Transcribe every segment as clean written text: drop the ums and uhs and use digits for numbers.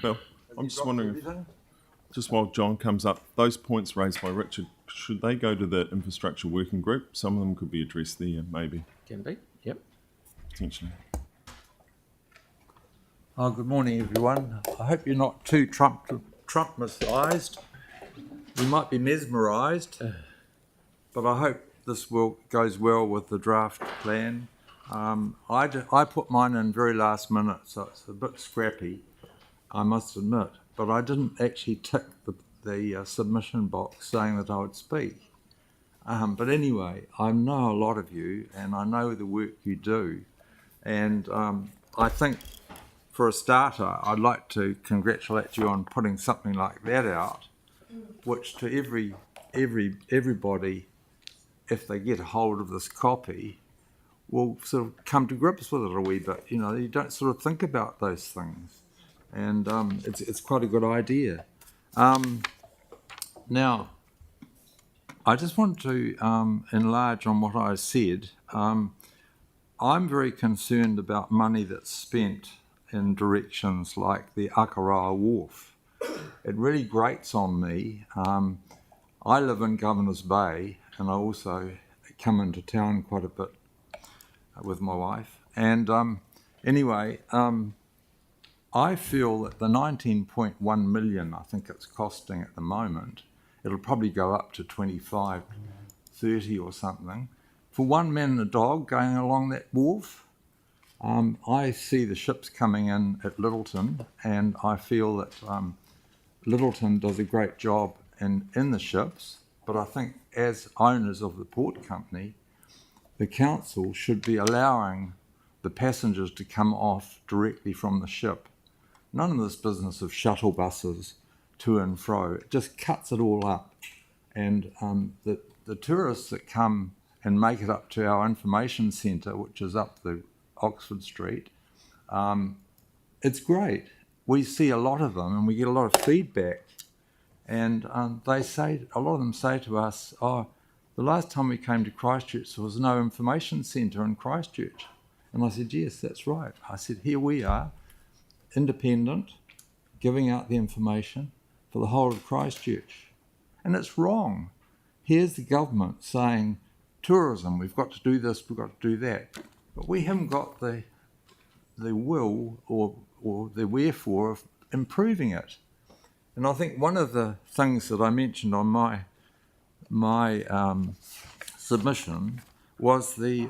Bill, I'm just wondering, just while John comes up, those points raised by Richard, should they go to the infrastructure working group? Some of them could be addressed there, maybe. Can be, yep. Potentially. Oh, good morning, everyone. I hope you're not too Trump-mised. You might be mesmerised, but I hope this goes well with the draft plan. I put mine in very last minute, so it's a bit scrappy, I must admit. But I didn't actually tick the submission box saying that I would speak. But anyway, I know a lot of you, and I know the work you do. And I think, for a starter, I'd like to congratulate you on putting something like that out, which to everybody, if they get a hold of this copy, will sort of come to grips with it a wee bit. You know, you don't sort of think about those things. And it's quite a good idea. Now, I just want to enlarge on what I said. I'm very concerned about money that's spent in directions like the Akaroa Wharf. It really grates on me. I live in Governor's Bay, and I also come into town quite a bit with my wife. And anyway, I feel that the 19.1 million I think it's costing at the moment, it'll probably go up to 25, 30 or something, for one man and a dog going along that wharf. I see the ships coming in at Littleton, and I feel that Littleton does a great job in the ships, but I think as owners of the port company, the council should be allowing the passengers to come off directly from the ship. None of this business of shuttle buses to and fro, it just cuts it all up. And the tourists that come and make it up to our information centre, which is up the Oxford Street, it's great. We see a lot of them and we get a lot of feedback. And they say, a lot of them say to us, oh, the last time we came to Christchurch, there was no information centre in Christchurch. And I said, yes, that's right. I said, here we are, independent, giving out the information for the whole of Christchurch. And it's wrong. Here's the government saying, tourism, we've got to do this, we've got to do that. But we haven't got the will or the wherefore of improving it. And I think one of the things that I mentioned on my submission was the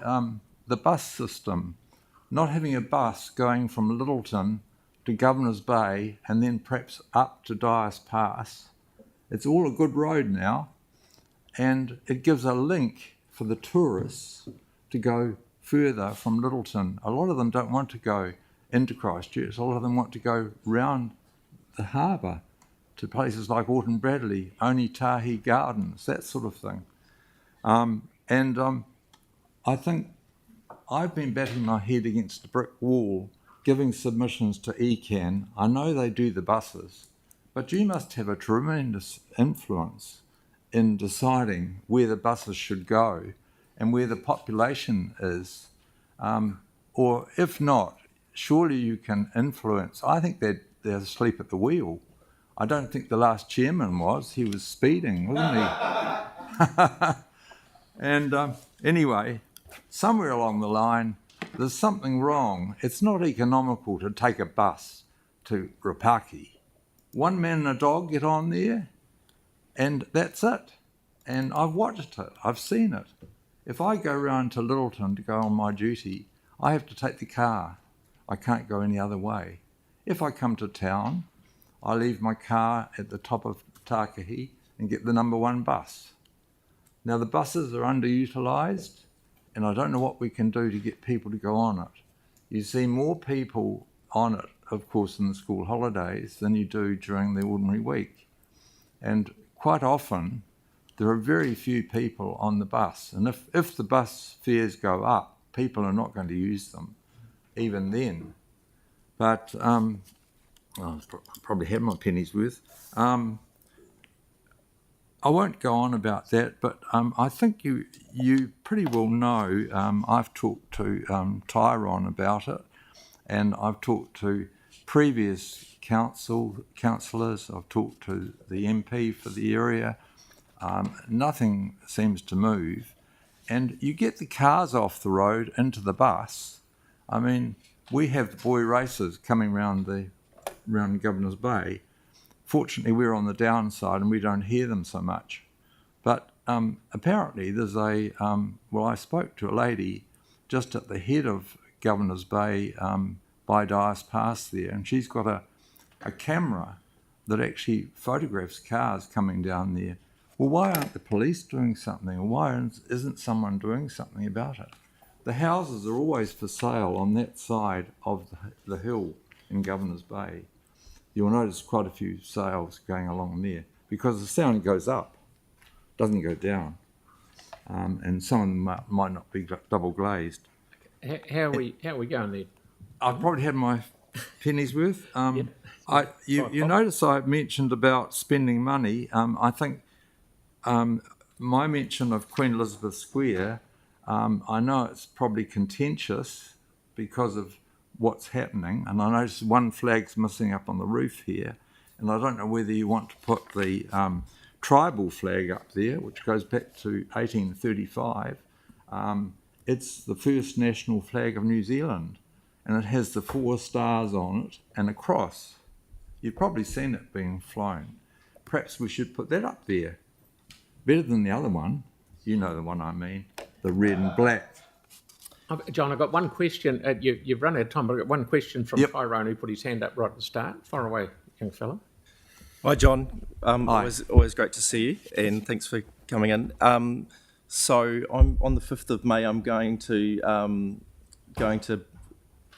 bus system. Not having a bus going from Littleton to Governor's Bay and then perhaps up to Dyer's Pass. It's all a good road now, and it gives a link for the tourists to go further from Littleton. A lot of them don't want to go into Christchurch. A lot of them want to go round the harbour to places like Orton Bradley, Onitahi Gardens, that sort of thing. I think I've been batting my head against a brick wall, giving submissions to ECAN. I know they do the buses, but you must have a tremendous influence in deciding where the buses should go and where the population is. Or if not, surely you can influence. I think they're asleep at the wheel. I don't think the last chairman was. He was speeding, wasn't he? And anyway, somewhere along the line, there's something wrong. It's not economical to take a bus to Rapaki. One man and a dog get on there, and that's it. And I've watched it. I've seen it. If I go round to Littleton to go on my duty, I have to take the car. I can't go any other way. If I come to town, I leave my car at the top of Tākahi and get the number 1 bus. Now the buses are underutilised, and I don't know what we can do to get people to go on it. You see more people on it, of course, in the school holidays than you do during the ordinary week. And quite often, there are very few people on the bus. And if the bus fares go up, people are not going to use them, even then. But I'll probably have my penny's worth. I won't go on about that, but I think you pretty well know, I've talked to Tyrone about it, and I've talked to previous councillors, I've talked to the MP for the area, nothing seems to move. And you get the cars off the road into the bus. I mean, we have the boy races coming round Governor's Bay. Fortunately, we're on the downside and we don't hear them so much. But apparently there's I spoke to a lady just at the head of Governor's Bay by Dias Pass there, and she's got a camera that actually photographs cars coming down there. Well, why aren't the police doing something? Or why isn't someone doing something about it? The houses are always for sale on that side of the hill in Governor's Bay. You'll notice quite a few sales going along there because the sound goes up, doesn't go down. And some of them might not be double glazed. How are we going there? I've probably had my penny's worth. Yep. You notice I mentioned about spending money. I think my mention of Queen Elizabeth Square, I know it's probably contentious because of what's happening, and I noticed one flag's missing up on the roof here, and I don't know whether you want to put the tribal flag up there, which goes back to 1835. It's the first national flag of New Zealand, and it has the 4 stars on it and a cross. You've probably seen it being flown. Perhaps we should put that up there. Better than the other one. You know the one I mean, the red and black. John, I've got one question. You've run out of time, but I've got one question from Yep. Tyrone, who put his hand up right at the start. Fire away, young fella. Hi, John. Hi. Always great to see you, and thanks for coming in. So I'm on the 5th of May. I'm going to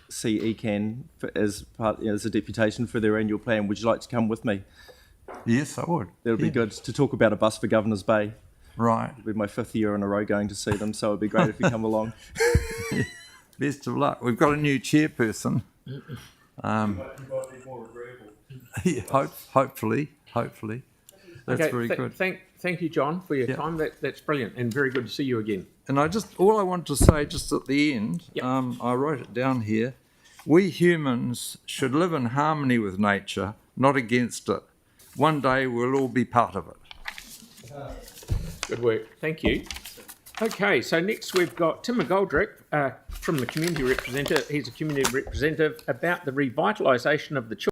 see ECAN as a deputation for their annual plan. Would you like to come with me? Yes, I would. It'll be good to talk about a bus for Governor's Bay. Right. It'll be my 5th year in a row going to see them, so it'd be great if you come along. Best of luck. We've got a new chairperson. Hopefully. That's very good. Thank you, John, for your Yep. time. That's brilliant and very good to see you again. And all I want to say just at the end, Yep. I wrote it down here. We humans should live in harmony with nature, not against it. One day we'll all be part of it. Good work. Thank you. Okay, so next we've got Tim McGoldrick from the community representative. He's a community representative about the revitalisation of the children.